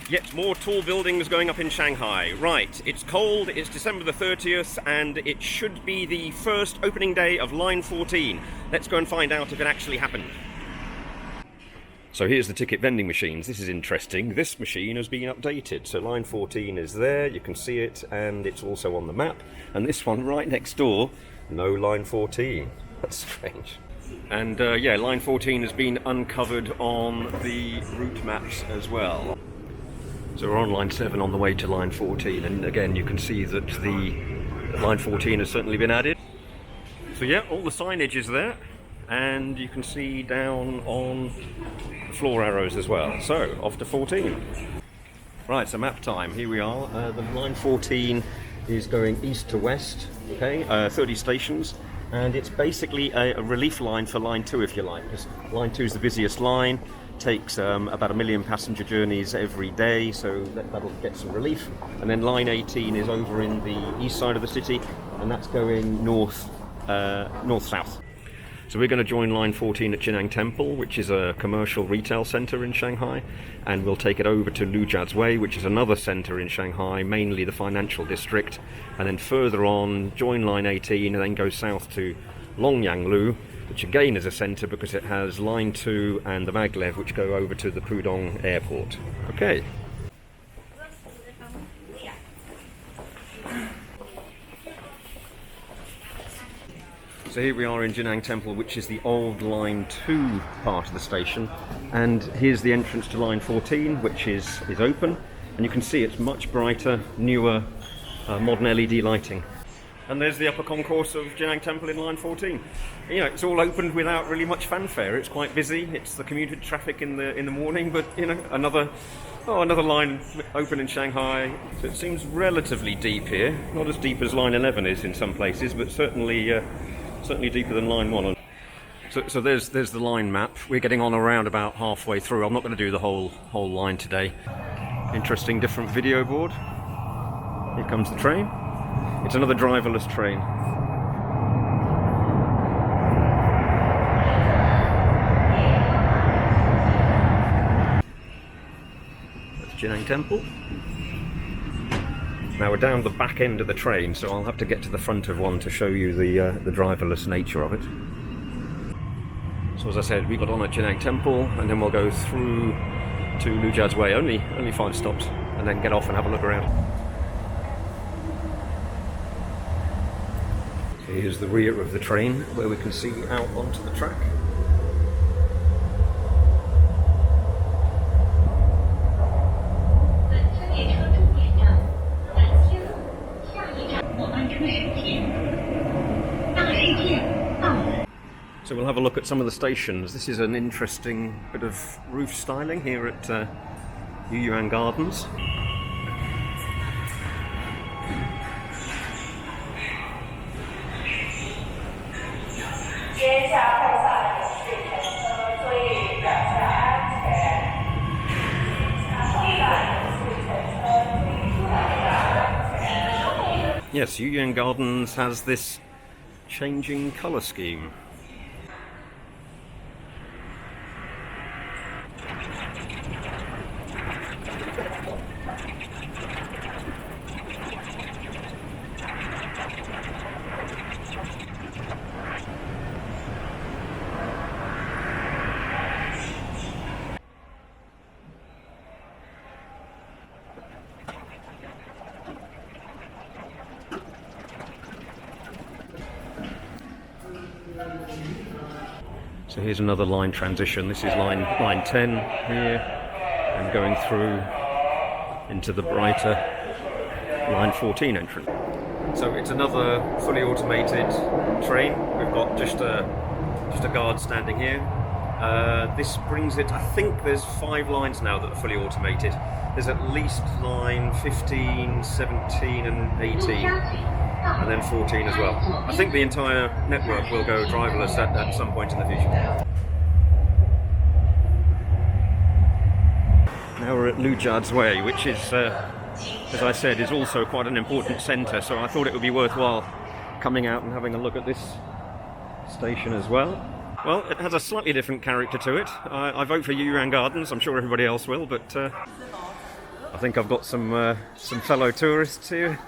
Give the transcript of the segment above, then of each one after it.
Yet more tall buildings going up in Shanghai. Right, it's cold, it's December the 30th, and it should be the first opening day of Line 14. Let's go and find out if it actually happened. So here's the ticket vending machines. This is interesting. This machine has been updated. So Line 14 is there, you can see it, and it's also on the map. And this one right next door, no Line 14. That's strange. And yeah, Line 14 has been uncovered on the route maps as well. So we're on Line 7 on the way to Line 14, and again you can see that the Line 14 has certainly been added. So yeah, all the signage is there, and you can see down on the floor arrows as well. So, off to 14. Right, so map time, here we are. The Line 14 is going east to west, okay, 30 stations. And it's basically a relief line for Line 2, if you like, because Line 2 is the busiest line. Takes about 1 million passenger journeys every day, so that'll get some relief. And then Line 18 is over in the east side of the city, and that's going north-south. So we're going to join Line 14 at Jing'an Temple, which is a commercial retail centre in Shanghai, and we'll take it over to Lujiazui, which is another centre in Shanghai, mainly the financial district, and then further on join Line 18 and then go south to Longyang Road, which again is a centre because it has Line 2 and the Maglev, which go over to the Pudong airport. Okay. So here we are in Jing'an Temple, which is the old Line 2 part of the station, and here's the entrance to Line 14, which is open, and you can see it's much brighter, newer, modern LED lighting. And there's the upper concourse of Jing'an Temple in Line 14. You know, it's all opened without really much fanfare. It's quite busy. It's the commuter traffic in the morning, but you know, another line open in Shanghai. So it seems relatively deep here. Not as deep as Line 11 is in some places, but certainly deeper than Line 1. So there's the line map. We're getting on around about halfway through. I'm not going to do the whole line today. Interesting, different video board. Here comes the train. It's another driverless train. That's Jing'an Temple. Now we're down the back end of the train, so I'll have to get to the front of one to show you the driverless nature of it. So as I said, we got on at Jing'an Temple, and then we'll go through to Lujiazui, only 5 stops, and then get off and have a look around. Here's the rear of the train, where we can see out onto the track. So we'll have a look at some of the stations. This is an interesting bit of roof styling here at Yuan Gardens. Yes, Yuan Gardens has this changing colour scheme. So here's another line transition. This is line 10 here, and going through into the brighter Line 14 entrance. So it's another fully automated train. We've got just a guard standing here. This brings it, I think there's 5 lines now that are fully automated. There's at least line 15, 17 and 18, and then 14 as well. I think the entire network will go driverless at some point in the future. Now we're at Lujiazui, which is, as I said, is also quite an important centre, so I thought it would be worthwhile coming out and having a look at this station as well. Well, it has a slightly different character to it. I vote for Yuan Gardens. I'm sure everybody else will, but I think I've got some fellow tourists here.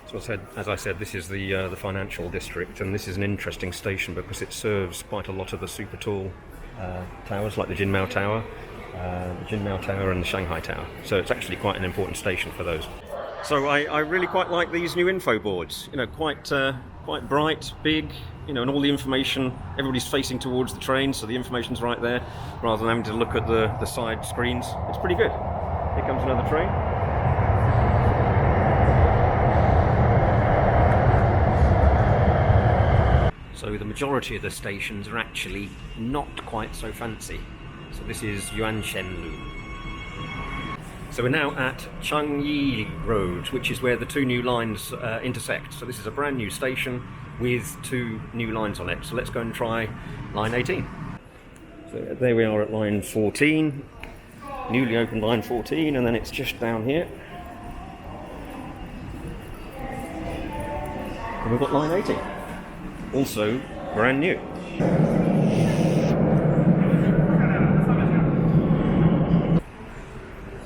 So as I said, this is the financial district, and this is an interesting station because it serves quite a lot of the super tall towers, like the Jinmao Tower, and the Shanghai Tower. So it's actually quite an important station for those. So I really quite like these new info boards. You know, quite bright, big. You know, and all the information. Everybody's facing towards the train, so the information's right there, rather than having to look at the side screens. It's pretty good. Here comes another train. So the majority of the stations are actually not quite so fancy. So this is Yuanshenlu. So we're now at Shanghai Road, which is where the two new lines intersect. So this is a brand new station with two new lines on it. So let's go and try line 18. So there we are at line 14, newly opened line 14, and then it's just down here. And we've got line 18. Also brand new.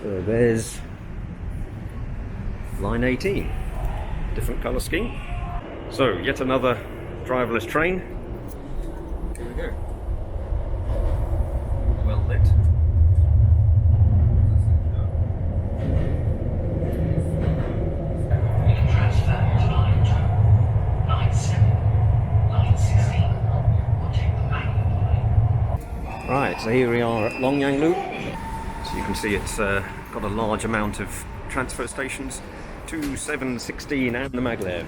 So there's line 18, different colour scheme. So yet another driverless train. Here we go. Well lit. Right, so here we are at Longyang Loop. So you can see it's got a large amount of transfer stations, 2, 7, 16 and the Maglev.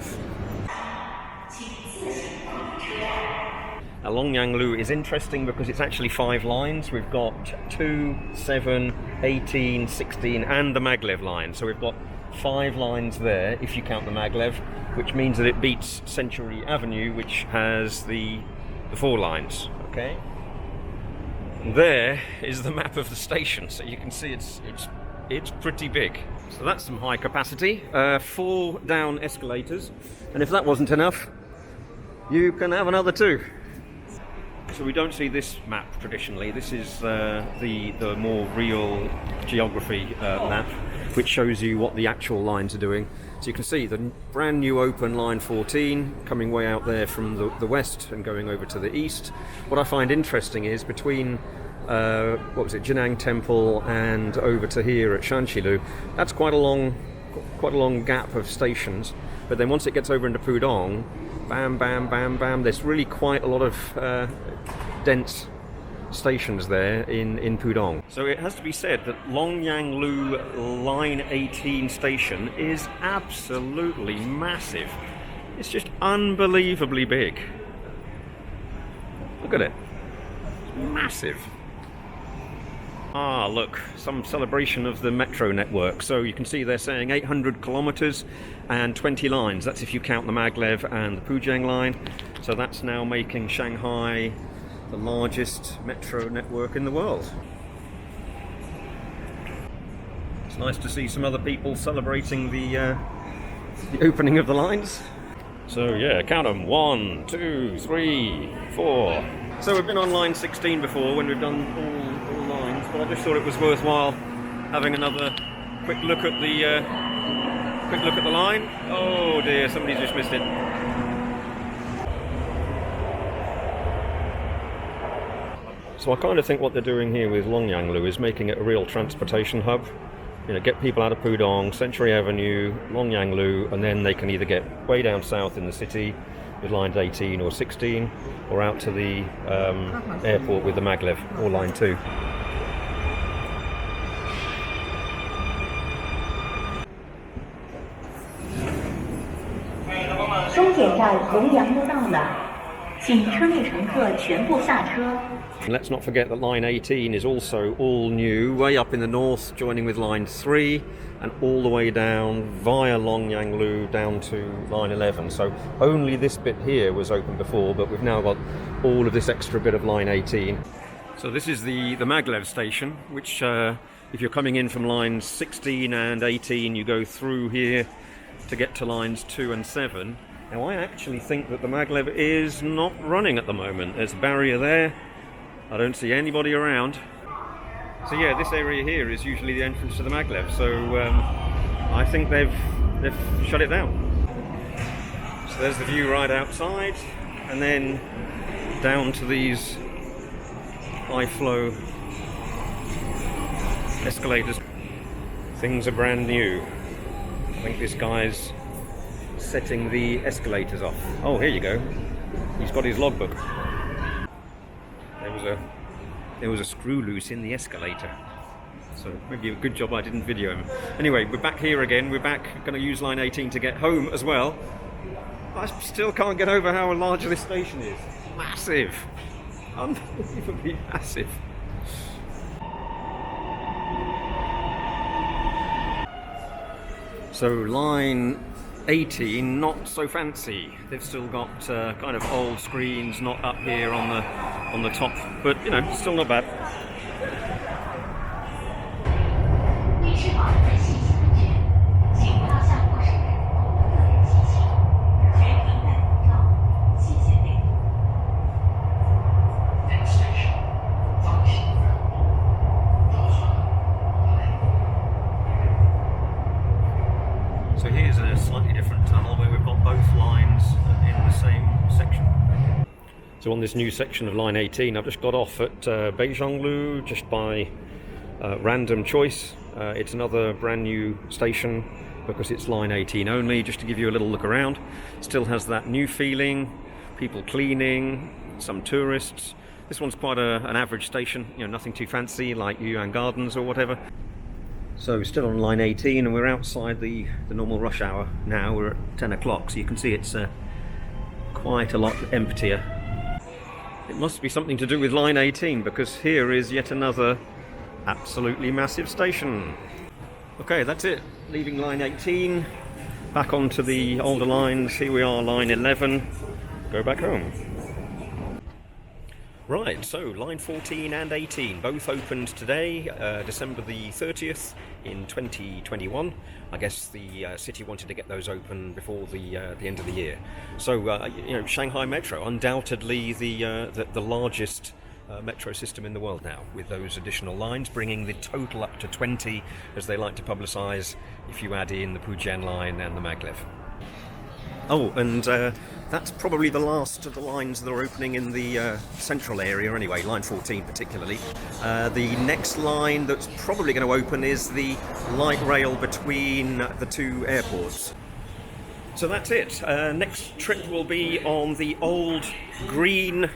Now, Longyang Loop is interesting because it's actually 5 lines. We've got 2, 7, 18, 16 and the Maglev line. So we've got 5 lines there if you count the Maglev, which means that it beats Century Avenue, which has the 4 lines. Okay. There is the map of the station, so you can see it's pretty big. So that's some high capacity, 4 down escalators, and if that wasn't enough, you can have another 2. So we don't see this map traditionally. This is the more real geography map, which shows you what the actual lines are doing. So you can see the brand new open line 14 coming way out there from the west and going over to the east. What I find interesting is between Jing'an Temple and over to here at Shanxilu, that's quite a long gap of stations. But then once it gets over into Pudong, bam, bam, bam, bam, there's really quite a lot of dense stations there in Pudong. So it has to be said that Longyang Loop Line 18 station is absolutely massive. It's just unbelievably big. Look at it. It's massive. Ah, look, some celebration of the metro network. So you can see they're saying 800 kilometres and 20 lines. That's if you count the Maglev and the Pujiang Line. So that's now making Shanghai the largest metro network in the world. It's nice to see some other people celebrating the opening of the lines. So yeah, count them. 1, 2, 3, 4. So we've been on line 16 before when we've done all lines, but I just thought it was worthwhile having another quick look at the line. Oh dear, somebody's just missed it. So I kind of think what they're doing here with Longyang Loop is making it a real transportation hub. You know, get people out of Pudong, Century Avenue, Longyang Loop, and then they can either get way down south in the city with lines 18 or 16, or out to the airport with the Maglev or line 2. And let's not forget that line 18 is also all new, way up in the north, joining with line 3, and all the way down via Longyang Loop down to line 11. So only this bit here was open before, but we've now got all of this extra bit of line 18. So this is the Maglev station, which if you're coming in from lines 16 and 18, you go through here to get to lines 2 and 7. Now I actually think that the Maglev is not running at the moment. There's a barrier there. I don't see anybody around. So yeah, this area here is usually the entrance to the Maglev, so I think they've shut it down. So there's the view right outside, and then down to these high flow escalators. Things are brand new. I think this guy's setting the escalators off. Oh, here you go. He's got his logbook. There was a screw loose in the escalator. So maybe a good job I didn't video him. Anyway, we're back here again. We're back, going to use line 18 to get home as well. I still can't get over how large this station is. Massive. Unbelievably massive. So line 18, not so fancy. They've still got kind of old screens, not up here on the top, but you know, still not bad. So here's a slightly different tunnel where we've got both lines in the same section. So on this new section of line 18, I've just got off at Beizhonglu just by random choice. It's another brand new station because it's line 18 only, just to give you a little look around. Still has that new feeling, people cleaning, some tourists. This one's quite an average station, you know, nothing too fancy like Yuan Gardens or whatever. So still on line 18, and we're outside the normal rush hour now. We're at 10 o'clock, so you can see it's quite a lot emptier. It must be something to do with line 18, because here is yet another absolutely massive station. Okay, that's it. Leaving line 18, back onto the older lines. Here we are, line 11. Go back home. Right, so line 14 and 18 both opened today, December the 30th in 2021. I guess the city wanted to get those open before the end of the year. So, you know, Shanghai Metro, undoubtedly the largest metro system in the world now, with those additional lines, bringing the total up to 20, as they like to publicise, if you add in the Pujiang Line and the Maglev. Oh, and that's probably the last of the lines that are opening in the central area anyway, line 14 particularly. The next line that's probably going to open is the light rail between the two airports. So that's it. Next trip will be on the old green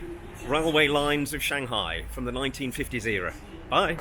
railway lines of Shanghai from the 1950s era. Bye!